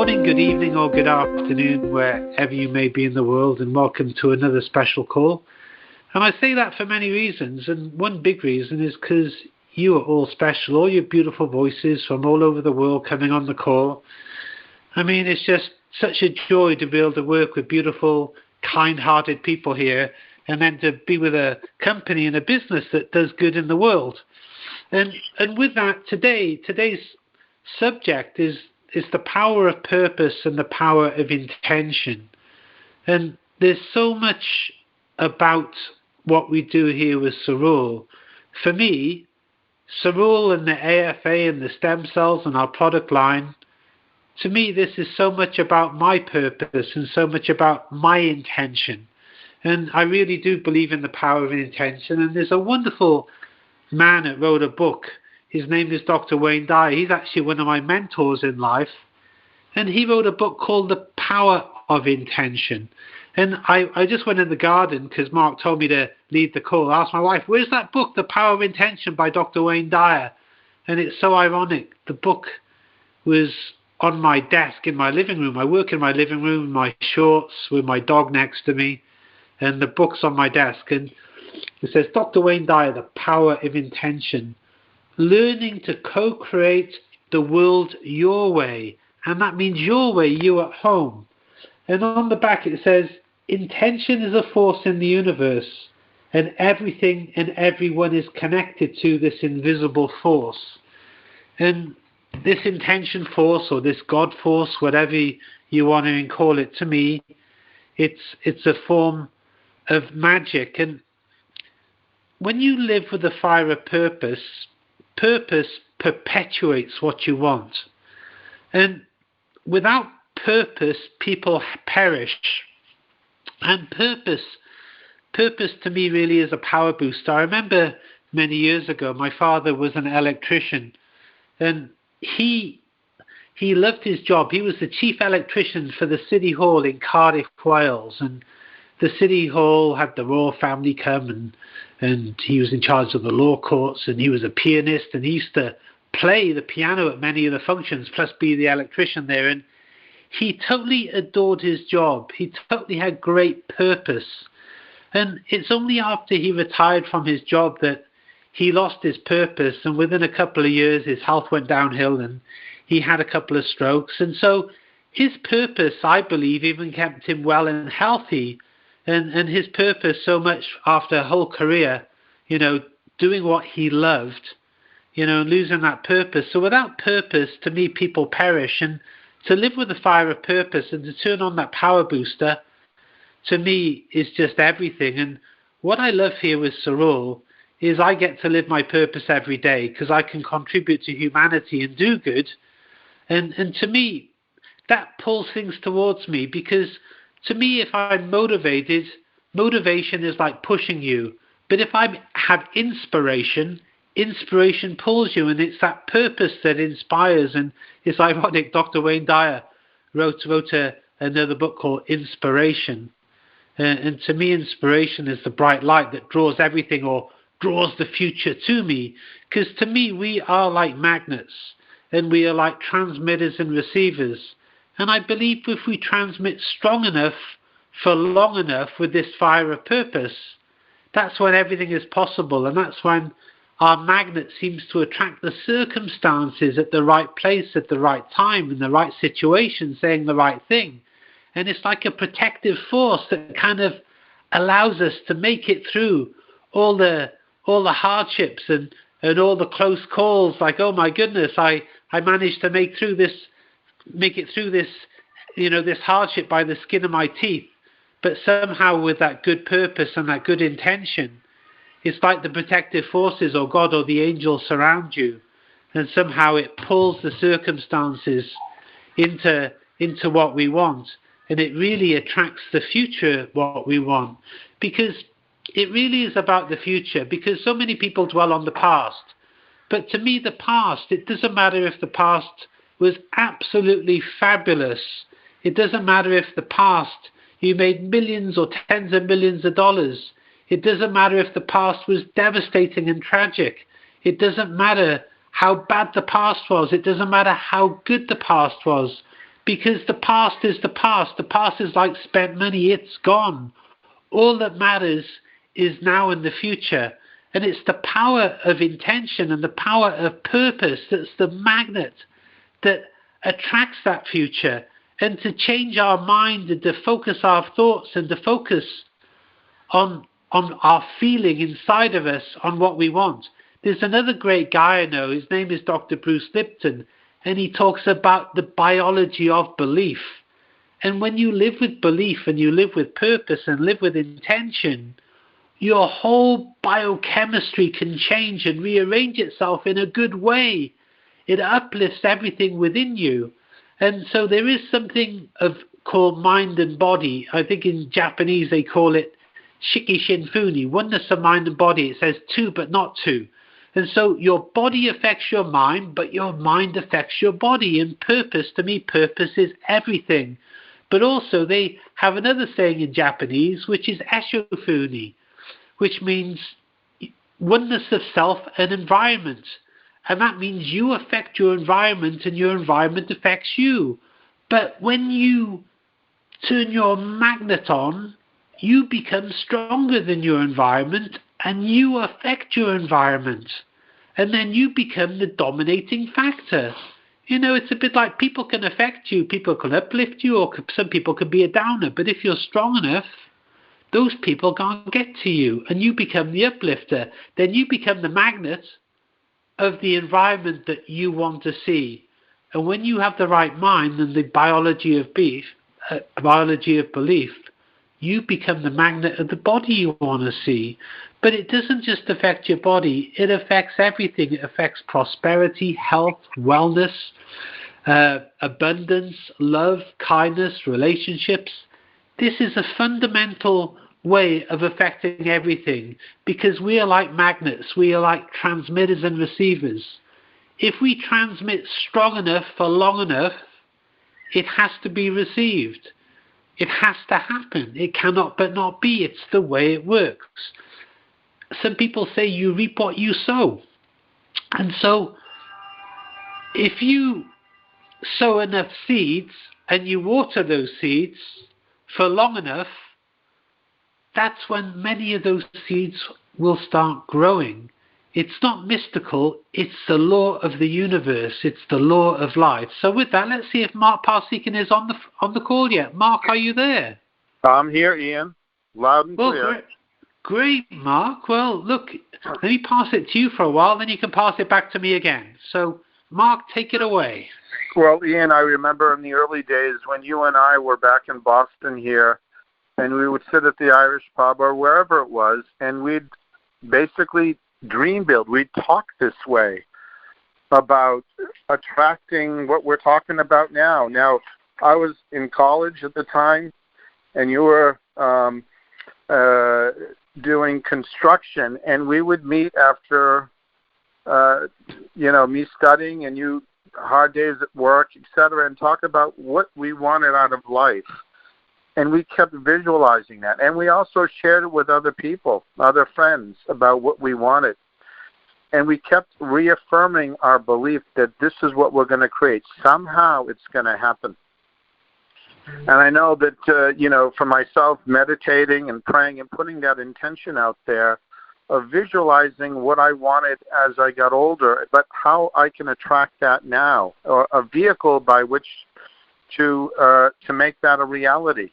morning, good evening, or good afternoon, wherever you may be in the world, and welcome to another special call. And I say that for many reasons, and one big reason is because you are all special, all your beautiful voices from all over the world coming on the call. I mean, it's just such a joy to be able to work with beautiful, kind-hearted people here, and then to be with a company and a business that does good in the world. And with that, today's subject is the power of purpose and the power of intention. And there's so much about what we do here with Cerule. For me, Cerule and the AFA and the stem cells and our product line, to me this is so much about my purpose and so much about my intention. And I really do believe in the power of intention. And there's a wonderful man that wrote a book. His name is Dr. Wayne Dyer. He's actually one of my mentors in life. And he wrote a book called The Power of Intention. And I just went in the garden because Mark told me to lead the call. I asked my wife, where's that book, The Power of Intention by Dr. Wayne Dyer? And it's so ironic. The book was on my desk in my living room. I work in my living room in my shorts with my dog next to me. And the book's on my desk. And it says, Dr. Wayne Dyer, The Power of Intention. Learning to co-create the world your way. And that means your way, you at home. And on the back it says, intention is a force in the universe, and everything and everyone is connected to this invisible force. And this intention force, or this God force, whatever you want to call it, to me, it's a form of magic. And when you live with the fire of purpose, purpose perpetuates what you want. And without purpose, people perish. And purpose to me really is a power booster. I remember many years ago, my father was an electrician, and he loved his job. He was the chief electrician for the City Hall in Cardiff, Wales. And the City Hall had the royal family come, and he was in charge of the law courts, and he was a pianist, and he used to play the piano at many of the functions, plus be the electrician there. And he totally adored his job. He totally had great purpose. And it's only after he retired from his job that he lost his purpose, and within a couple of years his health went downhill and he had a couple of strokes. And so his purpose, I believe, even kept him well and healthy. And his purpose so much after a whole career, doing what he loved, losing that purpose. So without purpose, to me, people perish. And to live with the fire of purpose and to turn on that power booster, to me, is just everything. And what I love here with Cerule is I get to live my purpose every day because I can contribute to humanity and do good. And to me, that pulls things towards me, because to me, if I'm motivated, motivation is like pushing you. But if I have inspiration pulls you, and it's that purpose that inspires. And it's ironic, Dr. Wayne Dyer wrote another book called Inspiration. And to me, inspiration is the bright light that draws everything, or draws the future to me. Because to me, we are like magnets, and we are like transmitters and receivers. And I believe if we transmit strong enough for long enough with this fire of purpose, that's when everything is possible. And that's when our magnet seems to attract the circumstances at the right place, at the right time, in the right situation, saying the right thing. And it's like a protective force that kind of allows us to make it through all the hardships and all the close calls. Like, oh my goodness, I managed to make it through this, this hardship by the skin of my teeth. But somehow with that good purpose and that good intention, it's like the protective forces or God or the angels surround you, and somehow it pulls the circumstances into what we want. And it really attracts the future, what we want, because it really is about the future. Because so many people dwell on the past. But to me, the past, it doesn't matter if the past was absolutely fabulous. It doesn't matter if the past you made millions or tens of millions of dollars. It doesn't matter if the past was devastating and tragic. It doesn't matter how bad the past was. It doesn't matter how good the past was. because the past is the past. The past is like spent money. It's gone. All that matters is now and the future. And it's the power of intention and the power of purpose that's the magnet that attracts that future. And to change our mind and to focus our thoughts and to focus on our feeling inside of us, on what we want. There's another great guy I know, his name is Dr. Bruce Lipton, and he talks about the biology of belief. And when you live with belief and you live with purpose and live with intention, your whole biochemistry can change and rearrange itself in a good way. It uplifts everything within you. And so there is something called mind and body. I think in Japanese they call it Shiki Shinfuni, oneness of mind and body. It says two but not two. And so your body affects your mind, but your mind affects your body. And purpose, to me, purpose is everything. But also they have another saying in Japanese, which is Eshofuni, which means oneness of self and environment. And that means you affect your environment and your environment affects you. But when you turn your magnet on, you become stronger than your environment and you affect your environment. And then you become the dominating factor. You know, it's a bit like people can affect you, people can uplift you, or some people can be a downer. But if you're strong enough, those people can't get to you and you become the uplifter. Then you become the magnet of the environment that you want to see. And when you have the right mind and the biology of belief, you become the magnet of the body you want to see. But it doesn't just affect your body, it affects everything. It affects prosperity, health, wellness, abundance, love, kindness, relationships. This is a fundamental way of affecting everything because we are like magnets, we are like transmitters and receivers. If we transmit strong enough for long enough, it has to be received. It has to happen. It cannot but not be. It's the way it works. Some people say you reap what you sow. And so if you sow enough seeds and you water those seeds for long enough, that's when many of those seeds will start growing. It's not mystical, it's the law of the universe, it's the law of life. So with that, let's see if Mark Parsekian is on the call yet. Mark, are you there? I'm here, Ian. Loud and clear. Great, Mark. Well, look, let me pass it to you for a while, then you can pass it back to me again. So, Mark, take it away. Well, Ian, I remember in the early days when you and I were back in Boston here, and we would sit at the Irish pub or wherever it was, and we'd basically dream build. We'd talk this way about attracting what we're talking about now. Now, I was in college at the time, and you were doing construction, and we would meet after, me studying and you hard days at work, etc., and talk about what we wanted out of life. And we kept visualizing that. And we also shared it with other people, other friends, about what we wanted. And we kept reaffirming our belief that this is what we're going to create. Somehow it's going to happen. And I know that, for myself, meditating and praying and putting that intention out there of visualizing what I wanted as I got older, but how I can attract that now, or a vehicle by which to make that a reality.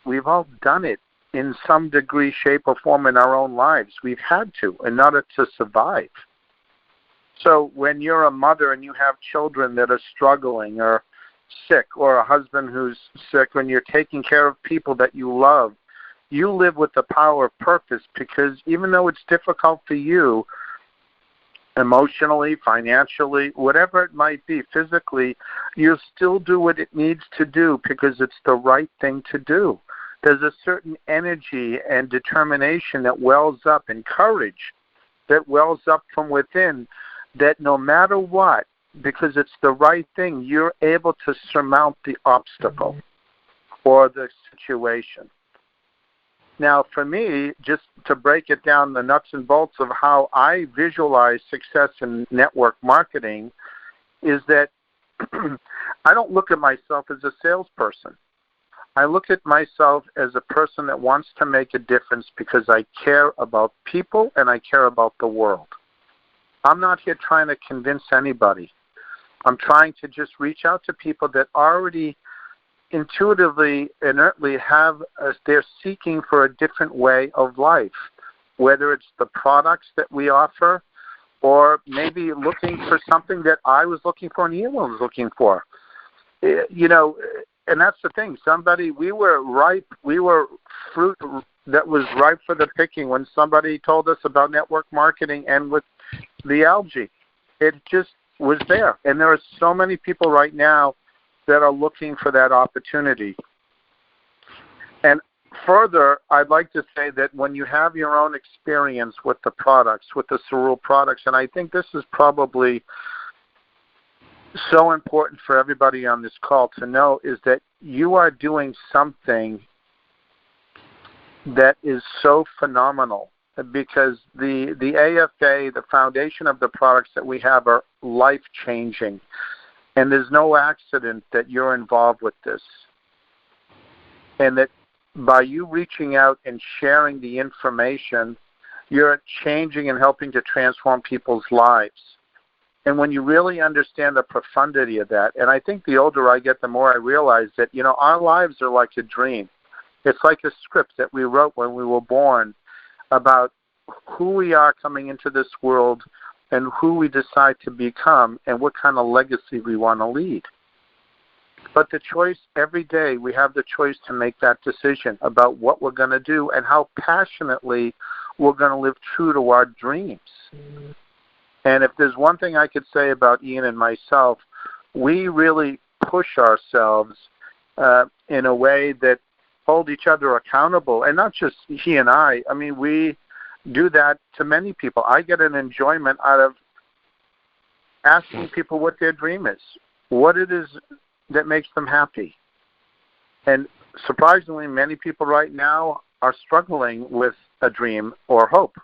We've all done it in some degree, shape, or form in our own lives. We've had to in order to survive. So when you're a mother and you have children that are struggling or sick, or a husband who's sick, when you're taking care of people that you love, you live with the power of purpose, because even though it's difficult for you, emotionally, financially, whatever it might be, physically, you still do what it needs to do because it's the right thing to do. There's a certain energy and determination that wells up, and courage that wells up from within, that no matter what, because it's the right thing, you're able to surmount the obstacle or the situation. Now, for me, just to break it down, the nuts and bolts of how I visualize success in network marketing is that I don't look at myself as a salesperson. I look at myself as a person that wants to make a difference because I care about people and I care about the world. I'm not here trying to convince anybody. I'm trying to just reach out to people that already intuitively, inertly they're seeking for a different way of life, whether it's the products that we offer or maybe looking for something that I was looking for and Ian was looking for. And that's the thing. We were fruit that was ripe for the picking when somebody told us about network marketing and with the algae. It just was there. And there are so many people right now that are looking for that opportunity. And further, I'd like to say that when you have your own experience with the products, with the Cerule products, and I think this is probably so important for everybody on this call to know, is that you are doing something that is so phenomenal, because the AFA, the foundation of the products that we have, are life-changing. And there's no accident that you're involved with this. And that by you reaching out and sharing the information, you're changing and helping to transform people's lives. And when you really understand the profundity of that, and I think the older I get, the more I realize that, our lives are like a dream. It's like a script that we wrote when we were born about who we are coming into this world and who we decide to become and what kind of legacy we want to lead. But the choice, every day, we have the choice to make that decision about what we're going to do and how passionately we're going to live true to our dreams. And if there's one thing I could say about Ian and myself, we really push ourselves in a way that hold each other accountable. And not just he and I. I mean, we do that to many people. I get an enjoyment out of asking people what their dream is, what it is that makes them happy. And surprisingly, many people right now are struggling with a dream or hope.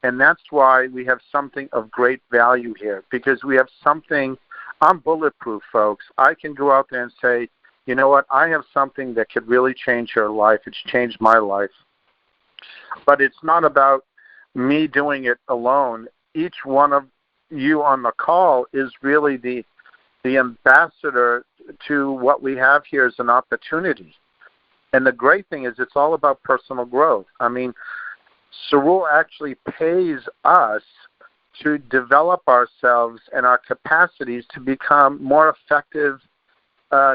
And that's why we have something of great value here, because we have something. I'm bulletproof, folks. I can go out there and say, you know what, I have something that could really change your life. It's changed my life. But it's not about me doing it alone. Each one of you on the call is really the ambassador to what we have here as an opportunity. And the great thing is it's all about personal growth. I mean, Cerule actually pays us to develop ourselves and our capacities to become more effective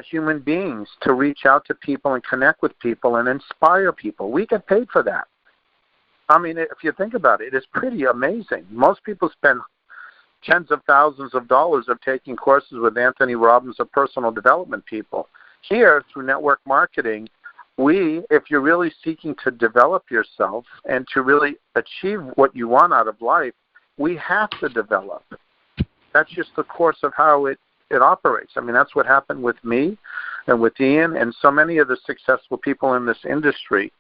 human beings, to reach out to people and connect with people and inspire people. We get paid for that. I mean, if you think about it, it's pretty amazing. Most people spend tens of thousands of dollars of taking courses with Anthony Robbins or personal development people. Here, through network marketing, if you're really seeking to develop yourself and to really achieve what you want out of life, we have to develop. That's just the course of how it operates. I mean, that's what happened with me and with Ian and so many of the successful people in this industry.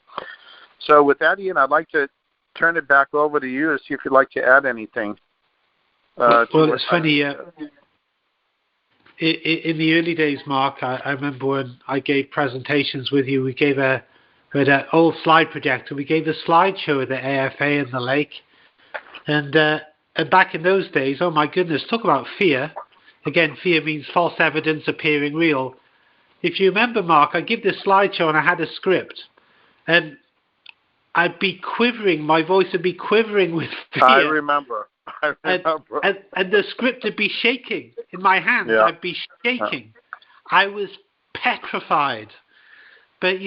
So with that, Ian, I'd like to turn it back over to you to see if you'd like to add anything. Well, it's funny. In the early days, Mark, I remember when I gave presentations with you, we had an old slide projector. We gave the slideshow of the AFA and the lake. And back in those days, oh my goodness, talk about fear. Again, fear means false evidence appearing real. If you remember, Mark, I give this slideshow and I had a script. And I'd be quivering, my voice would be quivering with fear. I remember. And the script would be shaking in my hands. Yeah. I'd be shaking. I was petrified. But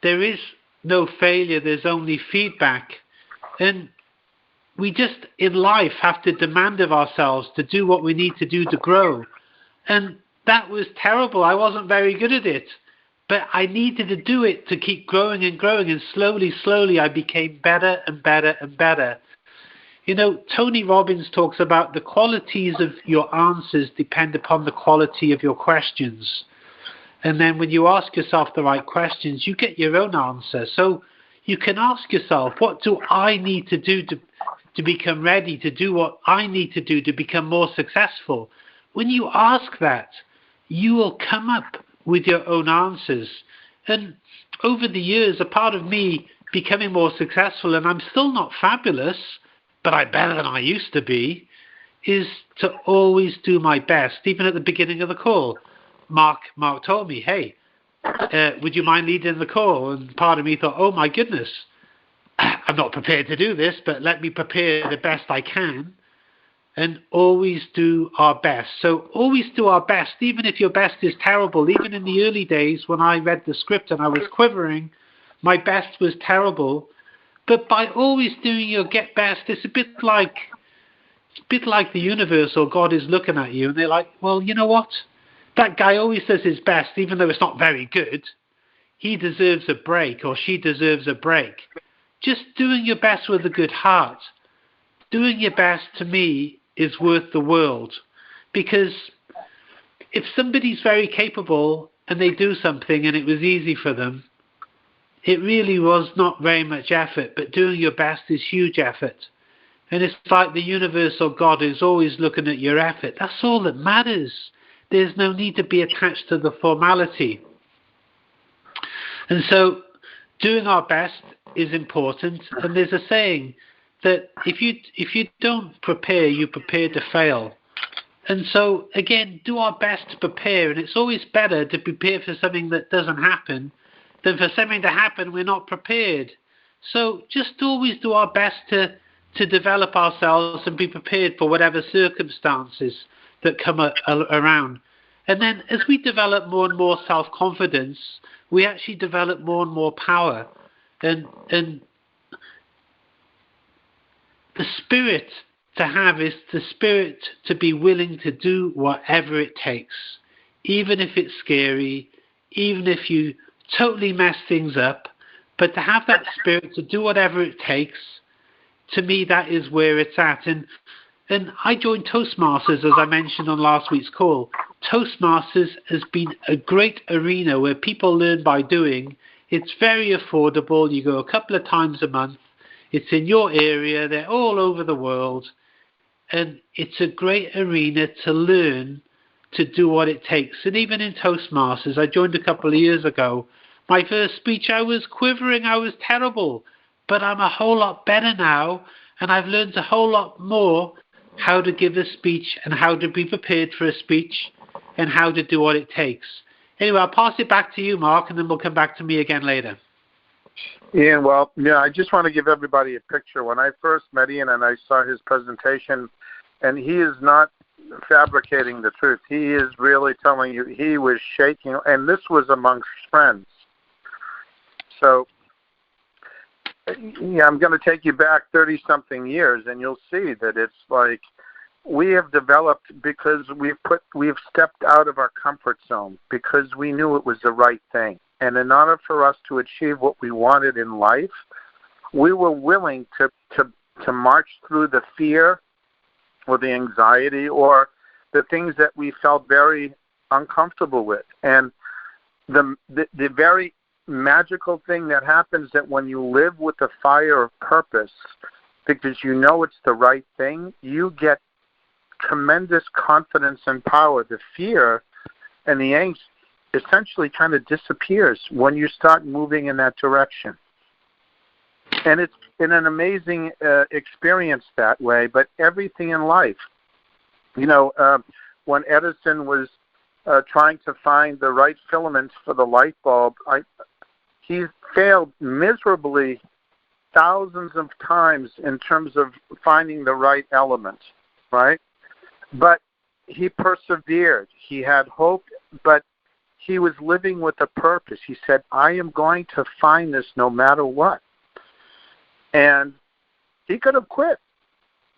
there is no failure. There's only feedback. And we just, in life, have to demand of ourselves to do what we need to do to grow. And that was terrible. I wasn't very good at it. But I needed to do it to keep growing and growing. And slowly, I became better and better and better. Tony Robbins talks about the qualities of your answers depend upon the quality of your questions. And then when you ask yourself the right questions, you get your own answer. So you can ask yourself, what do I need to do to become ready to do what I need to do to become more successful? when you ask that, you will come up with your own answers. And over the years, a part of me becoming more successful, and I'm still not fabulous, but I'm better than I used to be, is to always do my best. Even at the beginning of the call, Mark told me, hey, would you mind leading the call? And part of me thought, oh my goodness, I'm not prepared to do this, but let me prepare the best I can. And always do our best. So always do our best, even if your best is terrible. Even in the early days when I read the script and I was quivering, my best was terrible. But by always doing your get best, it's a bit like the universe or God is looking at you and they're like, well, you know what? That guy always does his best, even though it's not very good. He deserves a break, or she deserves a break. Just doing your best with a good heart. Doing your best, to me, is worth the world. Because if somebody's very capable and they do something and it was easy for them, it really was not very much effort, but doing your best is huge effort. And it's like the universe or God is always looking at your effort. That's all that matters. There's no need to be attached to the formality. And so doing our best is important. And there's a saying that if you don't prepare, you prepare to fail. And so, again, do our best to prepare. And it's always better to prepare for something that doesn't happen than for something to happen we're not prepared. So just always do our best to develop ourselves and be prepared for whatever circumstances that come around. And then as we develop more and more self-confidence, we actually develop more and more power. And the spirit to have is the spirit to be willing to do whatever it takes, even if it's scary, even if you totally mess things up, but to have that spirit to do whatever it takes, to me, that is where it's at. And I joined Toastmasters, as I mentioned on last week's call. Toastmasters has been a great arena where people learn by doing. It's very affordable. You go a couple of times a month. It's in your area. They're all over the world. And it's a great arena to learn to do what it takes. And even in Toastmasters, I joined a couple of years ago. My first speech, I was quivering. I was terrible. But I'm a whole lot better now. And I've learned a whole lot more how to give a speech and how to be prepared for a speech and how to do what it takes. Anyway, I'll pass it back to you, Mark, and then we'll come back to me again later. Ian, well, yeah, I just want to give everybody a picture. When I first met Ian and I saw his presentation, and he is not fabricating the truth. He is really telling you he was shaking, and this was amongst friends. So, yeah, I'm going to take you back 30-something years, and you'll see that it's like we have developed because we've stepped out of our comfort zone because we knew it was the right thing. And in order for us to achieve what we wanted in life, we were willing to march through the fear or the anxiety or the things that we felt very uncomfortable with. And the very magical thing that happens that when you live with the fire of purpose, because you know it's the right thing, you get tremendous confidence and power. The fear and the angst essentially kind of disappears when you start moving in that direction. And it's been an amazing experience that way, but everything in life. You know, when Edison was trying to find the right filaments for the light bulb, he failed miserably thousands of times in terms of finding the right element, right? But he persevered. He had hope, but he was living with a purpose. He said, I am going to find this no matter what. And he could have quit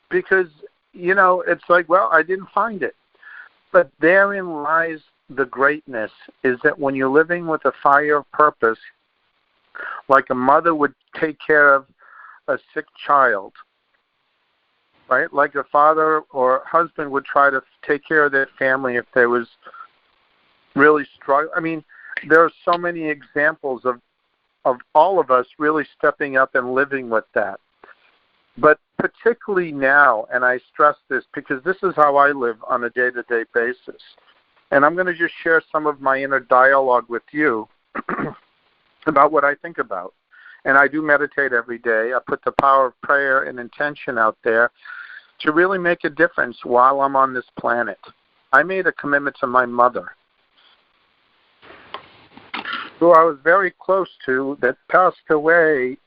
because, you know, it's like, well, I didn't find it. But therein lies the greatness, is that when you're living with a fire of purpose, like a mother would take care of a sick child, right? Like a father or husband would try to take care of their family if there was really struggling. I mean, there are so many examples of all of us really stepping up and living with that. But particularly now, and I stress this because this is how I live on a day-to-day basis. And I'm going to just share some of my inner dialogue with you about what I think about. And I do meditate every day. I put the power of prayer and intention out there to really make a difference while I'm on this planet. I made a commitment to my mother, who I was very close to, that passed away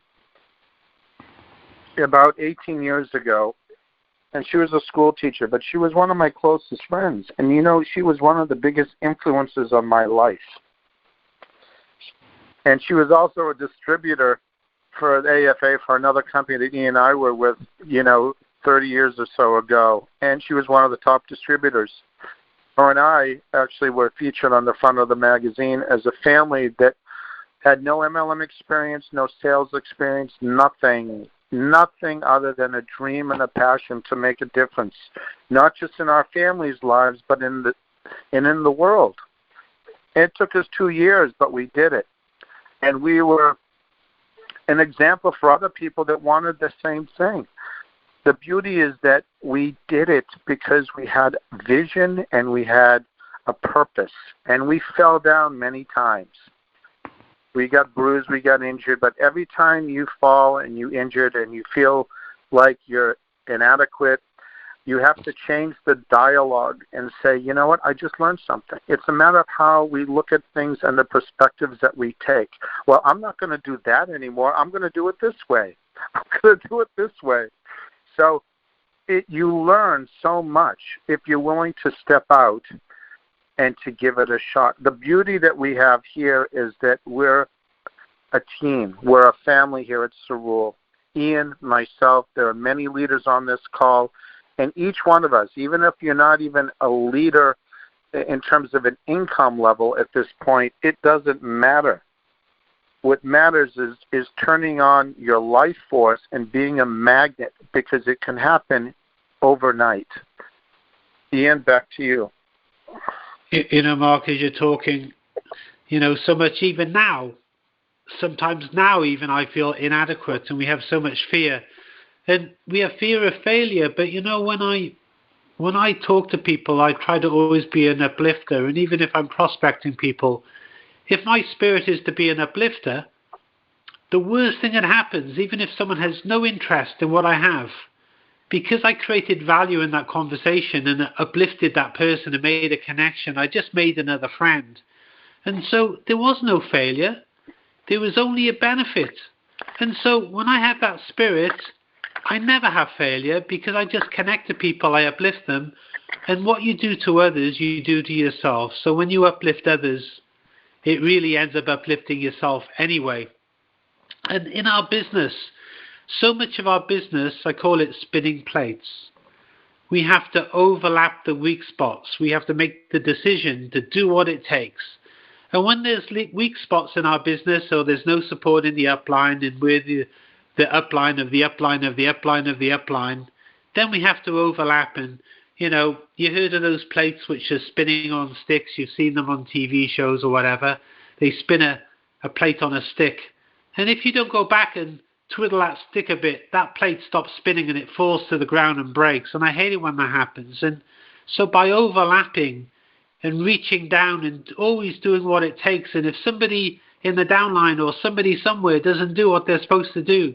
about 18 years ago. And she was a school teacher, but she was one of my closest friends. And, you know, she was one of the biggest influences of my life. And she was also a distributor for the AFA for another company that Ian and I were with, 30 years or so ago. And she was one of the top distributors. Her and I actually were featured on the front of the magazine as a family that had no MLM experience, no sales experience, nothing other than a dream and a passion to make a difference, not just in our families' lives, but in the world. It took us 2 years, but we did it. And we were an example for other people that wanted the same thing. The beauty is that we did it because we had vision and we had a purpose. And we fell down many times. We got bruised, we got injured, but every time you fall and you injured and you feel like you're inadequate, you have to change the dialogue and say, you know what, I just learned something. It's a matter of how we look at things and the perspectives that we take. Well, I'm not going to do that anymore. I'm going to do it this way. I'm going to do it this way. So you learn so much if you're willing to step out and to give it a shot. The beauty that we have here is that we're a team. We're a family here at Cerule. Ian, myself, there are many leaders on this call, and each one of us, even if you're not even a leader in terms of an income level at this point, it doesn't matter. What matters is turning on your life force and being a magnet, because it can happen overnight. Ian, back to you. Mark, as you're talking, so much even now, sometimes now even I feel inadequate and we have so much fear. And we have fear of failure, but when I talk to people, I try to always be an uplifter. And even if I'm prospecting people, if my spirit is to be an uplifter, the worst thing that happens, even if someone has no interest in what I have, because I created value in that conversation and uplifted that person and made a connection, I just made another friend. And so there was no failure. There was only a benefit. And so when I have that spirit, I never have failure, because I just connect to people, I uplift them. And what you do to others, you do to yourself. So when you uplift others, it really ends up uplifting yourself anyway. And in our business, so much of our business, I call it spinning plates. We have to overlap the weak spots. We have to make the decision to do what it takes. And when there's weak spots in our business, or there's no support in the upline, and we're the upline of the upline of the upline of the upline, then we have to overlap. And, you heard of those plates which are spinning on sticks. You've seen them on TV shows or whatever. They spin a plate on a stick. And if you don't go back and twiddle that stick a bit, that plate stops spinning and it falls to the ground and breaks. And I hate it when that happens. And so by overlapping and reaching down and always doing what it takes, and if somebody in the downline or somebody somewhere doesn't do what they're supposed to do,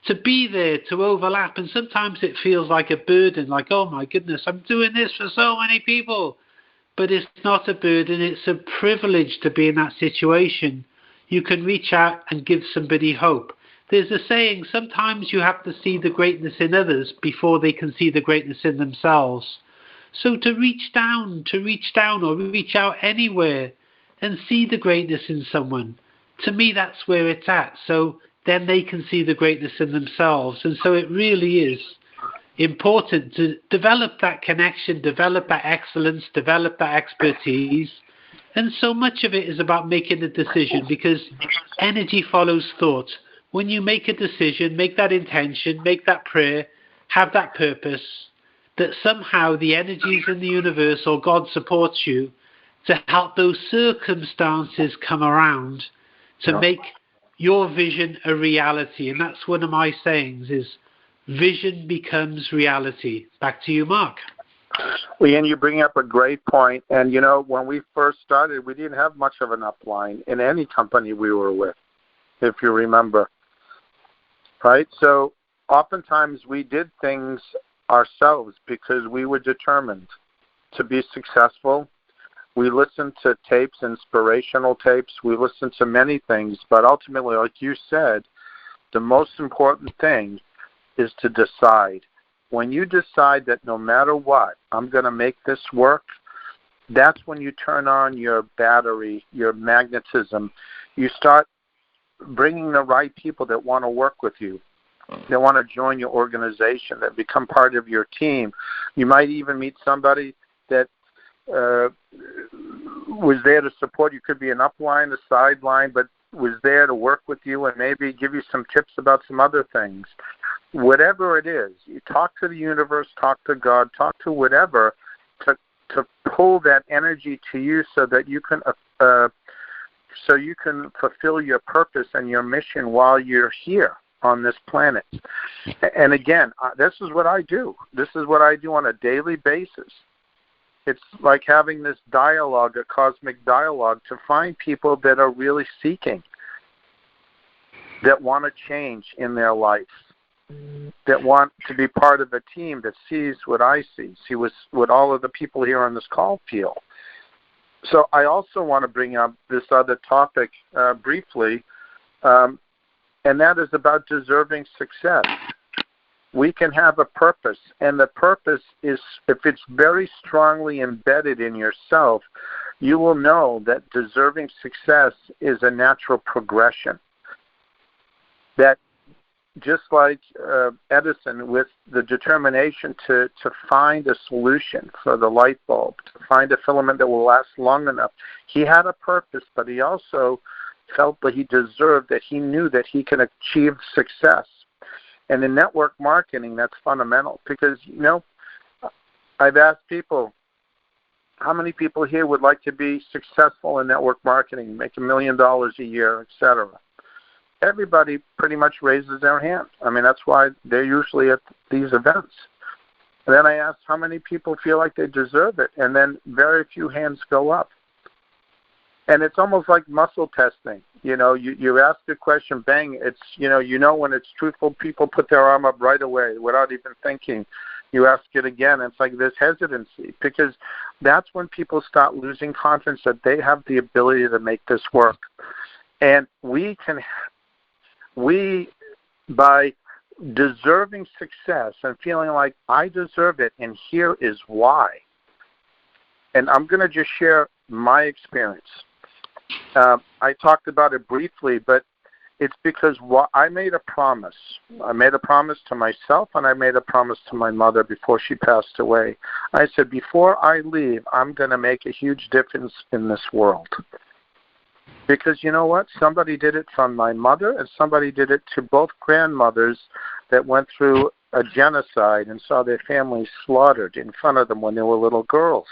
to be there, to overlap. And sometimes it feels like a burden, like, oh my goodness, I'm doing this for so many people. But it's not a burden, it's a privilege to be in that situation. You can reach out and give somebody hope. There's a saying, sometimes you have to see the greatness in others before they can see the greatness in themselves. So to reach down or reach out anywhere and see the greatness in someone, to me that's where it's at. So then they can see the greatness in themselves. And so it really is important to develop that connection, develop that excellence, develop that expertise. And so much of it is about making a decision, because energy follows thought. When you make a decision, make that intention, make that prayer, have that purpose, that somehow the energies in the universe or God supports you to help those circumstances come around to make your vision a reality. And that's one of my sayings, is vision becomes reality. Back to you, Mark. Well, Ian, you bring up a great point. And, you know, when we first started, we didn't have much of an upline in any company we were with, if you remember. Right? So oftentimes we did things ourselves because we were determined to be successful. We listened to tapes, inspirational tapes. We listened to many things. But ultimately, like you said, the most important thing is to decide. When you decide that no matter what, I'm going to make this work, that's when you turn on your battery, your magnetism. You start bringing the right people that want to work with you. They want to join your organization, that become part of your team. You might even meet somebody that was there to support you. Could be an upline, a sideline, but was there to work with you and maybe give you some tips about some other things. Whatever it is, you talk to the universe, talk to God, talk to whatever to pull that energy to you so that you can fulfill your purpose and your mission while you're here on this planet. And again, this is what I do. This is what I do on a daily basis. It's like having this dialogue, a cosmic dialogue, to find people that are really seeking, that want to change in their life, that want to be part of a team that sees what I see what all of the people here on this call feel. So I also want to bring up this other topic briefly, and that is about deserving success. We can have a purpose, and the purpose is, if it's very strongly embedded in yourself, you will know that deserving success is a natural progression. That just like Edison, with the determination to find a solution for the light bulb, to find a filament that will last long enough, he had a purpose, but he also felt that he deserved, that he knew that he can achieve success. And in network marketing, that's fundamental because, you know, I've asked people, how many people here would like to be successful in network marketing, make $1 million a year, etc.? Everybody pretty much raises their hand. I mean, that's why they're usually at these events. And then I ask how many people feel like they deserve it, and then very few hands go up. And it's almost like muscle testing. You know, you ask the question, bang, it's, you know when it's truthful, people put their arm up right away without even thinking. You ask it again, and it's like this hesitancy, because that's when people start losing confidence that they have the ability to make this work. And by deserving success and feeling like I deserve it, and here is why. And I'm going to just share my experience. I talked about it briefly, but it's because I made a promise. I made a promise to myself, and I made a promise to my mother before she passed away. I said, before I leave, I'm going to make a huge difference in this world. Because you know what? Somebody did it from my mother, and somebody did it to both grandmothers that went through a genocide and saw their families slaughtered in front of them when they were little girls.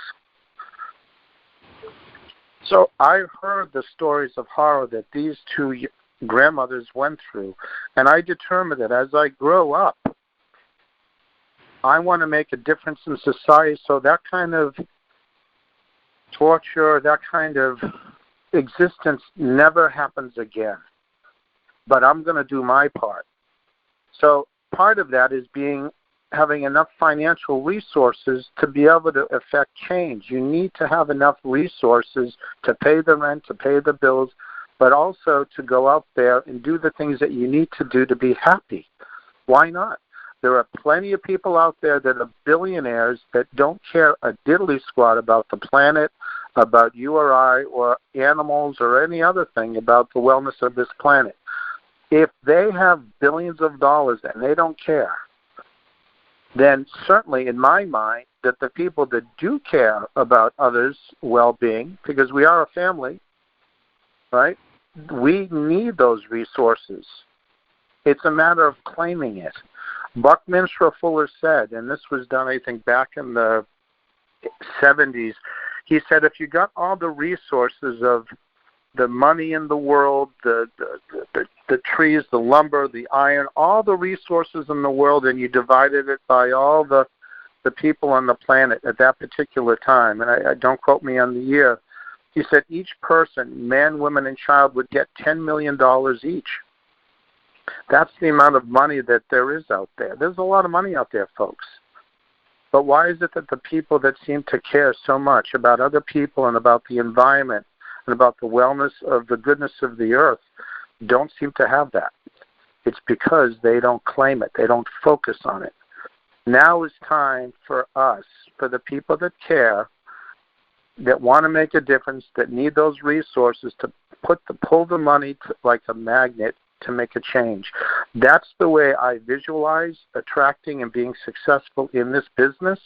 So I heard the stories of horror that these two grandmothers went through, and I determined that as I grow up, I want to make a difference in society so that kind of torture, that kind of existence never happens again. But I'm going to do my part. So part of that is having enough financial resources to be able to affect change. You need to have enough resources to pay the rent, to pay the bills, but also to go out there and do the things that you need to do to be happy. Why not? There are plenty of people out there that are billionaires that don't care a diddly squat about the planet, about you or I, or animals, or any other thing about the wellness of this planet. If they have billions of dollars and they don't care, then certainly in my mind that the people that do care about others' well-being, because we are a family, right, we need those resources. It's a matter of claiming it. Buckminster Fuller said, and this was done, I think, back in the 70s, he said, if you got all the resources of the money in the world, the trees, the lumber, the iron, all the resources in the world, and you divided it by all the people on the planet at that particular time, and I don't quote me on the year, he said each person, man, woman, and child, would get $10 million each. That's the amount of money that there is out there. There's a lot of money out there, folks. But why is it that the people that seem to care so much about other people and about the environment and about the wellness of the goodness of the earth don't seem to have that? It's because they don't claim it. They don't focus on it. Now is time for us, for the people that care, that want to make a difference, that need those resources to pull the money like a magnet to make a change. That's the way I visualize attracting and being successful in this business,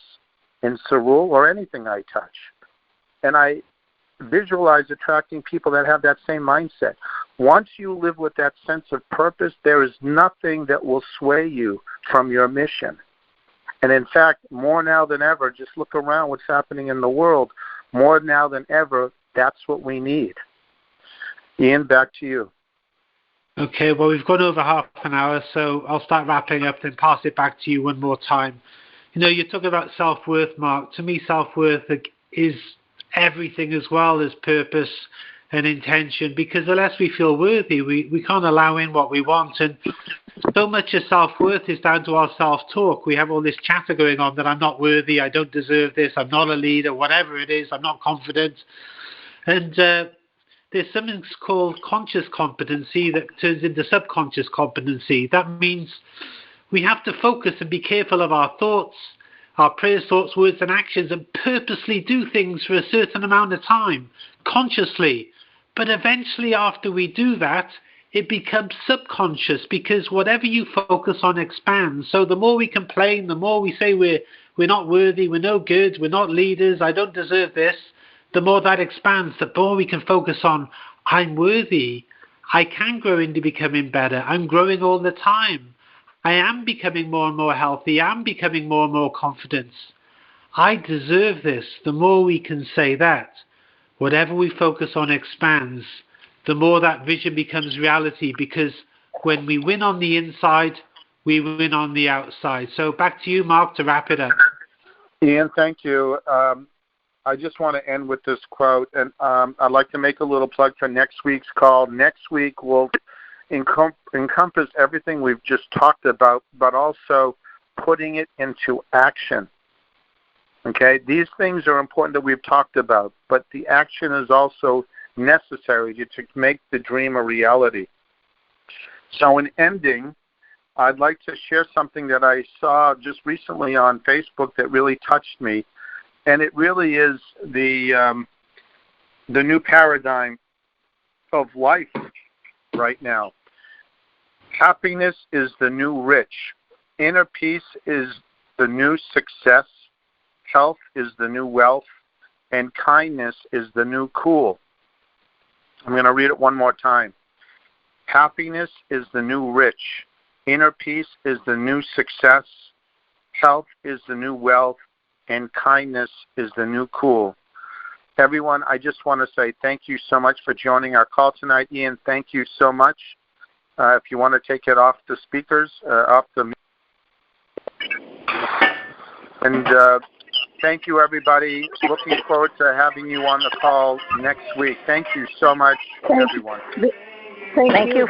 in Cerule, or anything I touch. And I visualize attracting people that have that same mindset. Once you live with that sense of purpose, there is nothing that will sway you from your mission. And in fact, more now than ever, just look around what's happening in the world. More now than ever, that's what we need. Ian, back to you. Okay, well, we've gone over half an hour, so I'll start wrapping up, then pass it back to you one more time. You know, you're talking about self-worth, Mark. To me, self-worth is everything as well as purpose and intention, because unless we feel worthy, we can't allow in what we want. And so much of self-worth is down to our self-talk. We have all this chatter going on that I'm not worthy, I don't deserve this, I'm not a leader, whatever it is, I'm not confident. And there's something called conscious competency that turns into subconscious competency. That means we have to focus and be careful of our thoughts, our prayers, thoughts, words, and actions, and purposely do things for a certain amount of time, consciously. But eventually, after we do that, it becomes subconscious, because whatever you focus on expands. So the more we complain, the more we say we're not worthy, we're no good, we're not leaders, I don't deserve this, the more that expands. The more we can focus on, I'm worthy, I can grow into becoming better, I'm growing all the time, I am becoming more and more healthy, I'm becoming more and more confident, I deserve this. The more we can say that, whatever we focus on expands, the more that vision becomes reality, because when we win on the inside, we win on the outside. So back to you, Mark, to wrap it up. Ian, thank you. I just want to end with this quote, and I'd like to make a little plug for next week's call. Next week will encompass everything we've just talked about, but also putting it into action. Okay? These things are important that we've talked about, but the action is also necessary to make the dream a reality. So in ending, I'd like to share something that I saw just recently on Facebook that really touched me, and it really is the new paradigm of life right now. Happiness is the new rich. Inner peace is the new success. Health is the new wealth. And kindness is the new cool. I'm going to read it one more time. Happiness is the new rich. Inner peace is the new success. Health is the new wealth. And kindness is the new cool. Everyone, I just want to say thank you so much for joining our call tonight. Ian, thank you so much. If you want to take it off the speakers, off the... And thank you, everybody. Looking forward to having you on the call next week. Thank you so much, everyone. Thank you,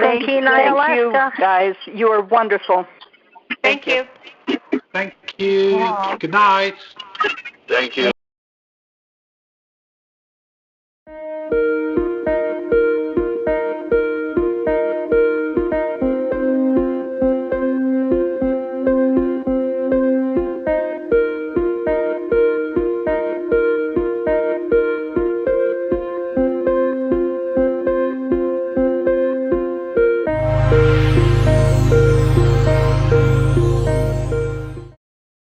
guys. You are wonderful. Thank you. Thank you. Good night. Thank you.